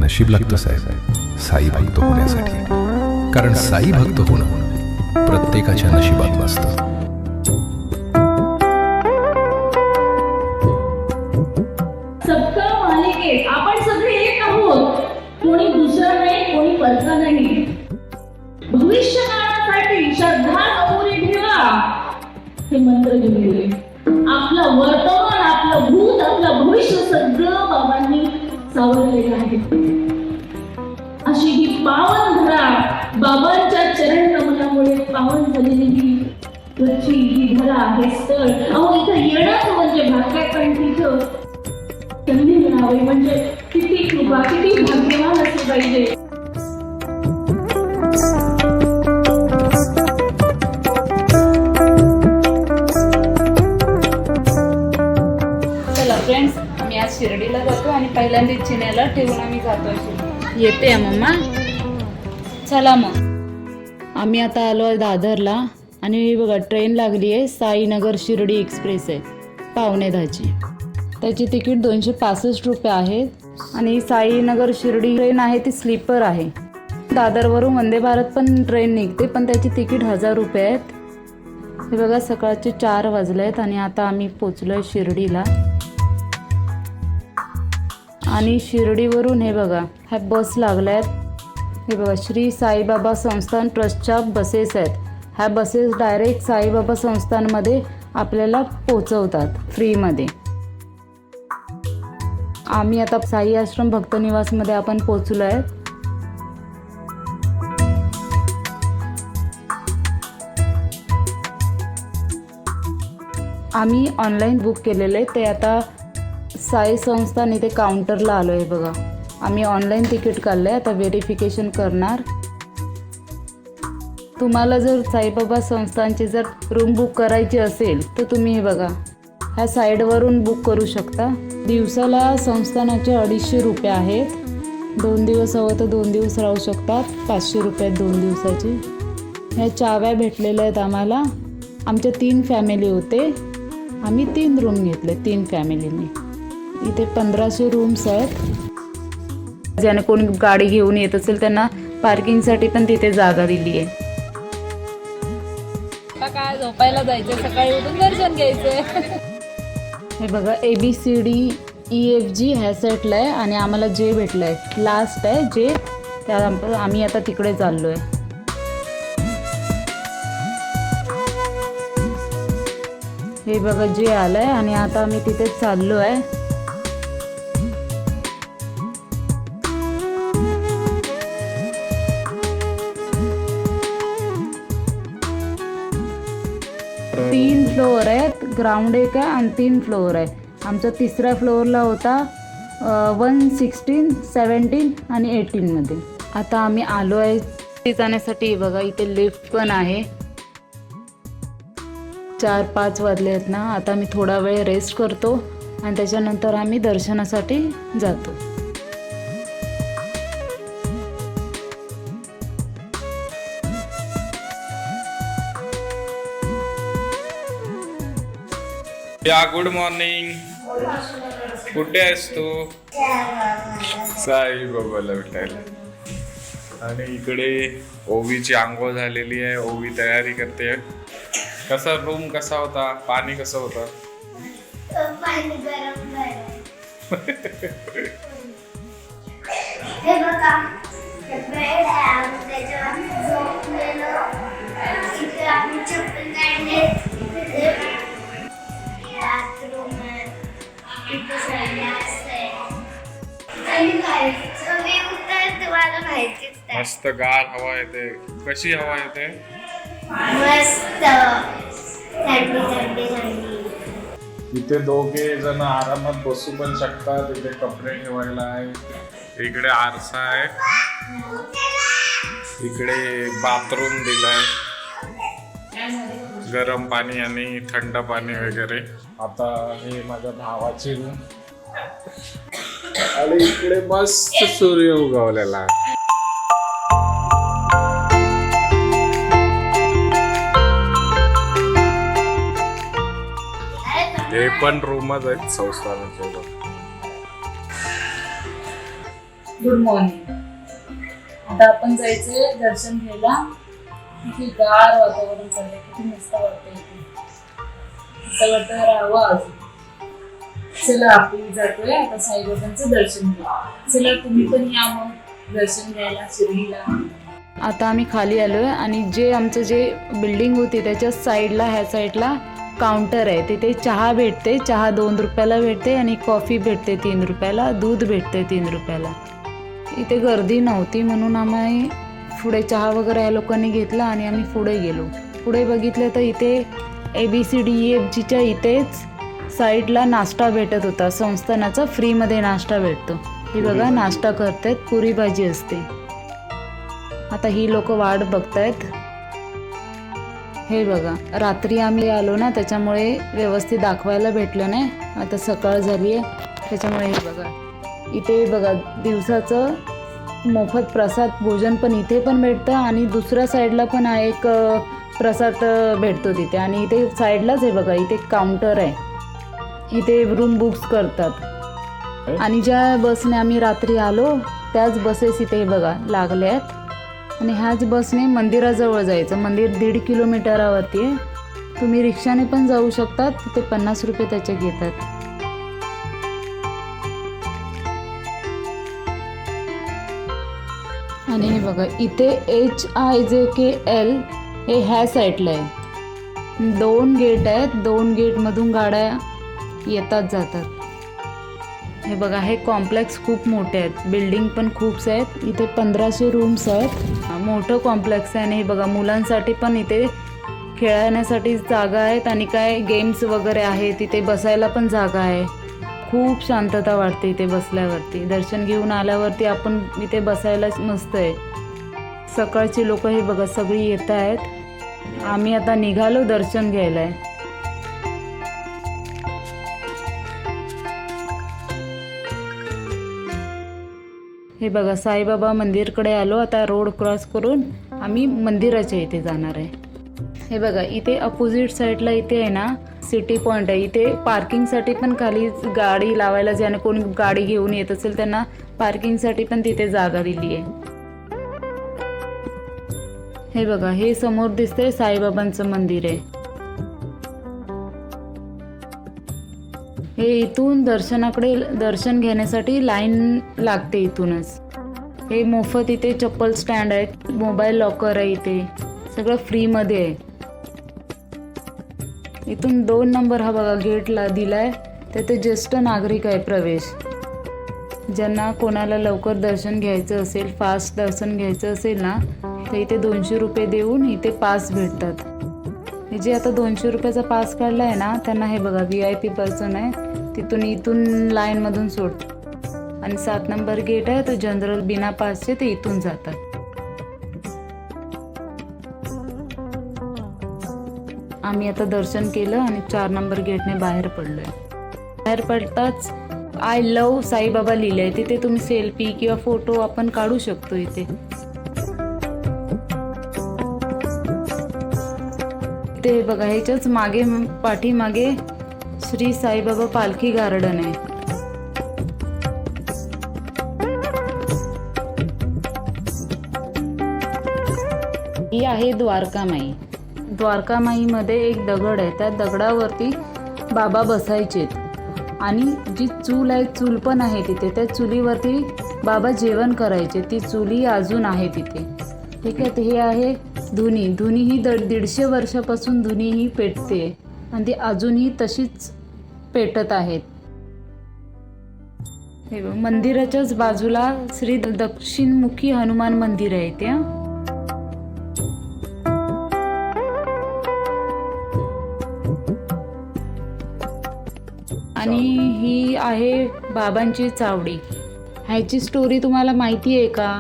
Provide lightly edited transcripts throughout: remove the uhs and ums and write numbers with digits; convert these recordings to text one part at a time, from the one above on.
नशीब लागतं साहेब साई भक्त होण्यासाठी, कारण साई भक्त होणं प्रत्येकाच्या नशिबात नसतं. सबका मालिकेत आपण सगळे एक आहोत, कोणी दुसरा नाही, कोणी परका नाही. भविष्य काळासाठी श्रद्धा अपुरी ठेवा, हे मंत्र दिले. आपलं वर्तमान, आपलं भूत, आपलं भविष्य सगळं बाबांनी सावरलेलं आहे. अशी ही पावन धरा, बाबांच्या चरण कमलामुळे पावन झालेली ही धरा, हे स्थळ. अहो इथं येणं म्हणजे भाग्यकंठीचं संधी मिळावी, म्हणजे किती कृपा, किती भाग्यवान असले पाहिजे. चला फ्रेंड्स, आम्ही आज शिर्डीला जातो आणि पहिल्यांदा चिन्याला ठेवून आम्ही जातो. येते मम्मा, चला मग. आम्ही आता आलो आहे दादरला आणि बघा ट्रेन लागली आहे, साईनगर शिर्डी एक्सप्रेस आहे, 9:15ची. त्याची तिकीट 265 रुपये आहे आणि साईनगर शिर्डी ट्रेन आहे ती स्लीपर आहे. दादरवरून वंदे भारत पण ट्रेन निघते, पण त्याची तिकीट 1000 रुपये आहेत. हे बघा सकाळचे 4 वाजले आहेत आणि आता आम्ही पोचलो आहे शिर्डीला. आणि शिर्डीवरून हे बघा ह्या बस लागल्या आहेत. हे बघा श्री साईबाबा संस्थान ट्रस्टच्या बसेस आहेत. ह्या बसेस डायरेक्ट साईबाबा संस्थानमध्ये आपल्याला पोचवतात फ्रीमध्ये. आम्ही आता साई आश्रम भक्त निवासमध्ये आपण पोचलो आहे. आम्ही ऑनलाईन बुक केलेलं आहे ते. आता साई संस्थान इथे काउंटरला आलो आहे बघा. आम्ही ऑनलाईन तिकीट काढलं आहे, आता व्हेरिफिकेशन करणार. तुम्हाला जर साईबाबा संस्थानची जर रूम बुक करायची असेल तर तुम्ही हे बघा ह्या साईडवरून बुक करू शकता. दिवसाला संस्थानाचे 250 रुपये आहेत. 2 दिवस हवं तर 2 दिवस राहू शकतात. 500 रुपये 2 दिवसाची. ह्या चाव्या भेटलेल्या आहेत आम्हाला. आमच्या 3 फॅमिली होते, आम्ही 3 रूम घेतले 3 फॅमिलीने. इथे 1500 रूम्स आहेत. ज्याने कोणी गाडी घेऊन येत असेल त्यांना पार्किंगसाठी पण तिथे जागा दिली आहे. काय झोपायला जायचं, सकाळी उठून दर्शन घ्यायचं. हे बघा ABCDEFG ह्या सेटला आहे आणि आम्हाला जे भेटलं आहे लास्ट आहे जे. त्या आम्ही आता तिकडे चाललो आहे. हे बघा जे आलं आहे आणि आता आम्ही तिथे चाललो आहे. तीन फ्लोअर आहेत, ग्राउंड एक आहे आणि 3 फ्लोअर आहे. आमचा 3ऱ्या फ्लोअरला होता 116, 17 आणि 18 मध्ये. आता आम्ही आलो आहे जाण्यासाठी. बघा इथे लिफ्ट पण आहे. 4-5 वाजले आहेत ना. आता मी थोडा वेळ रेस्ट करतो आणि त्याच्यानंतर आम्ही दर्शनासाठी जातो. या गुड मॉर्निंग. कुठे आहेस तू? साई बाबाला भेटायला. आणि इकडे ओवीची आंघोळ झालेली आहे, ओवी तयारी करते. कसा रूम कसा होता, पाणी कसं होतं? पाणी गरम हे बघा बेड आहे आणि त्याच्यावर झोपलेलो. इथे आम्ही चप्पल काढले. बाथरूम आहे, इथे संडास आहे आणि बाहेरचं व्ह्यू तर तुम्हाला माहितीच आहे. मस्त गार हवा येते. कशी हवा येते? मस्त थंडी थंडी थंडी. इथे 2 जण आरामात बसू पण शकतात. इथे कपडे ठेवायला आहे. इकडे आरसा आहे. इकडे बाथरूम दिलाय, गरम पाणी आणि थंड पाणी वगैरे. आता हे माझ्या भावाची रूम आणि इकडे मस्त सूर्य उगवलेला आहे. हे पण रूमच आहेत संस्थानाचे. Good morning. आता आपण जायचंय दर्शन घ्यायला. किती गार वातावरण चाललंय, किती मस्त वाटतंय इथे. असं वाटतं राहावं अजून. चला आपण जातोय आता साईबाबांचं दर्शन घ्या. चला तुम्ही पण या मग दर्शन घ्यायला शिर्डीला. आता आम्ही खाली आलोय आणि जे आमचं जे बिल्डिंग होती त्याच्या साईडला ह्या साईडला काउंटर आहे. तिथे चहा भेटते. चहा 2 रुपयाला भेटते आणि कॉफी भेटते 3 रुपयाला. दूध भेटते 3 रुपयाला. इथे गर्दी नव्हती म्हणून आम्ही पुढे चहा वगैरे या लोकांनी घेतला आणि आम्ही पुढे गेलो. पुढे बघितलं तर इथे ABCDEFGच्या इथेच साईडला नाश्ता भेटत होता. संस्थानाचा फ्रीमध्ये नाश्ता भेटतो. ही बघा नाश्ता करतायत. पुरी भाजी असते. आता ही लोक वाट बघतायत. हे बघा रात्री आम्ही आलो ना त्याच्यामुळे व्यवस्थित दाखवायला भेटलं नाही. आता सकाळ झाली आहे त्याच्यामुळे हे बघा इथे बघा दिवसाचं मोफत प्रसाद भोजन पण इथे पण भेटतं आणि दुसऱ्या साईडला पण एक प्रसाद भेटतो तिथे. आणि इथे साईडलाच हे बघा इथे काउंटर आहे. इथे रूम बुक्स करतात. आणि ज्या बसने आम्ही रात्री आलो त्याच बसेस इथे बघा लागल्या आहेत. आणि ह्याच बसने मंदिराजवळ जायचं. मंदिर 1.5 किलोमीटरावरती आहे. तुम्ही रिक्षाने पण जाऊ शकतात. तिथे 50 रुपये त्याचे घेतात. आणि हे बघा इथे HIJKL हे ह्या साईडला आहे. 2 गेट आहेत. 2 गेटमधून गाड्या येतात जातात. हे बघा हे कॉम्प्लेक्स खूप मोठे आहेत. बिल्डिंग पण खूप आहेत. इथे 1500 रूम्स आहेत. मोठं कॉम्प्लेक्स आहे. आणि हे बघा मुलांसाठी पण इथे खेळण्यासाठी जागा आहेत आणि काय गेम्स वगैरे आहे. तिथे बसायला पण जागा आहे. खूप शांतता वाटते इथे बसल्यावरती. दर्शन घेऊन आल्यावरती आपण इथे बसायला मस्त आहे. सकाळची लोक हे बघा सगळी येत आहेत. आम्ही आता निघालो दर्शन घ्यायला. हे बघा साईबाबा मंदिरकडे आलो. आता रोड क्रॉस करून आम्ही मंदिराच्या इथे जाणार आहे. हे बघा इथे अपोजिट साईडला इथे आहे ना सिटी पॉईंट आहे. इथे पार्किंगसाठी पण खाली गाडी लावायला ज्याने कोणी गाडी घेऊन येत असेल त्यांना पार्किंगसाठी पण तिथे जागा दिली आहे. हे बघा हे समोर दिसतंय साईबाबांचं मंदिर आहे. हे इथून दर्शन घेण्यासाठी लाईन लागते इथूनच. हे मोफत इथे चप्पल स्टँड आहे. मोबाईल लॉकर आहे. इथे सगळं फ्रीमध्ये आहे. इथून 2 नंबर हा बघा गेटला दिलाय. तिथे ज्येष्ठ नागरिक आहे प्रवेश. ज्यांना कोणाला लवकर दर्शन घ्यायचं असेल फास्ट दर्शन घ्यायचं असेल ना तर इथे 200 रुपये देऊन इथे पास भेटतात. हे जे आता 200 रुपयाचा पास काढला आहे ना त्यांना हे बघा VIP पर्सन आहे. इथून लाईनमधून सोडतो. आणि 7 नंबर गेट आहे तो जनरल बिना पासचे ते इथून जातात. आम्ही आता दर्शन केलं आणि 4 नंबर गेटने बाहेर पडलोय. बाहेर पडताच आय लव्ह साईबाबा लिहिलंय. तिथे तुम्ही सेल्फी किंवा फोटो आपण काढू शकतो. इथे ते बघा ह्याच्याच पाठीमागे श्री साईबाबा पालखी गार्डन आहे. ही आहे द्वारकामाई. द्वारकामाईमध्ये एक दगड आहे. त्या दगडावरती बाबा बसायचे आणि जी चूल आहे चूल पण आहे तिथे. त्या चुलीवरती बाबा जेवण करायचे. ती चुली अजून आहे तिथे. ठीक आहे. हे आहे धुनी. धुनी ही 150 वर्षापासून धुनी ही पेटते आणि ती अजूनही तशीच पेटत आहेत. हे मंदिराच्याच बाजूला श्री दक्षिणमुखी हनुमान मंदिर आहे त्या. आणि ही आहे बाबांची चावडी. ह्याची स्टोरी तुम्हाला माहिती आहे का?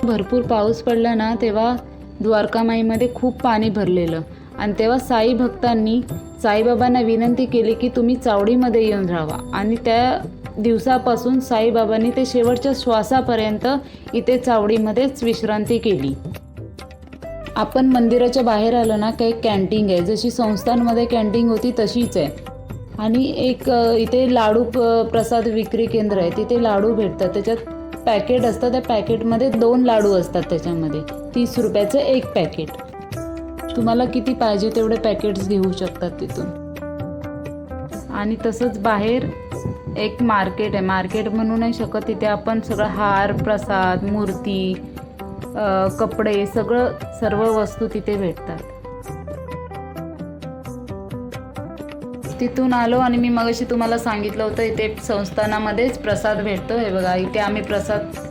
भरपूर पाऊस पडला ना तेव्हा द्वारकामाईमध्ये खूप पाणी भरलेलं आणि तेव्हा साई भक्तांनी साईबाबांना विनंती केली की तुम्ही चावडीमध्ये येऊन राहा. आणि त्या दिवसापासून साईबाबांनी ते शेवटच्या श्वासापर्यंत इथे चावडीमध्येच विश्रांती केली. आपण मंदिराच्या बाहेर आलो ना काही कॅन्टीन आहे. जशी संस्थांमध्ये कॅन्टीन होती तशीच आहे. आणि एक इथे लाडू प्रसाद विक्री केंद्र आहे. तिथे लाडू भेटतात. त्याच्यात पॅकेट असतं, त्या पॅकेटमध्ये 2 लाडू असतात. त्याच्यामध्ये 30 रुपयाचं एक पॅकेट. तुम्हाला किती पाहिजे तेवढे पॅकेट्स घेऊ शकतात तिथून. आणि तसंच बाहेर एक मार्केट आहे. मार्केट म्हणू नाही शकत, तिथे आपण सगळं हार, प्रसाद, मूर्ती, कपडे, सर्व वस्तू तिथे भेटतात. तिथून आलो आणि मी मगाशी तुम्हाला सांगितलं होतं इथे संस्थानामध्येच प्रसाद भेटतो. हे बघा, इथे आम्ही प्रसाद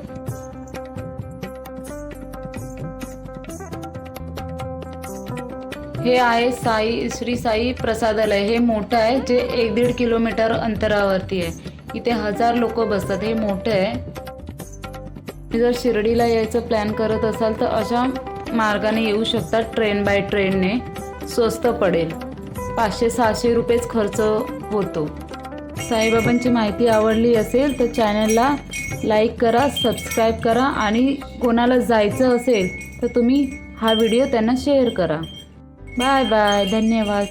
हे आहे श्री साई प्रसादालय. हे मोठं आहे, जे 1-1.5 किलोमीटर अंतरावरती आहे. इथे 1000 लोक बसतात. हे मोठं आहे. जर शिर्डीला यायचं प्लॅन करत असाल तर अशा मार्गाने येऊ शकतात. ट्रेन बाय ट्रेनने स्वस्त पडेल. 500-600 रुपयेच खर्च होतो. साईबाबांची माहिती आवडली असेल तर चॅनलला लाईक करा, सबस्क्राईब करा आणि कोणाला जायचं असेल तर तुम्ही हा व्हिडिओ त्यांना शेअर करा. Bye bye. धन्यवाद.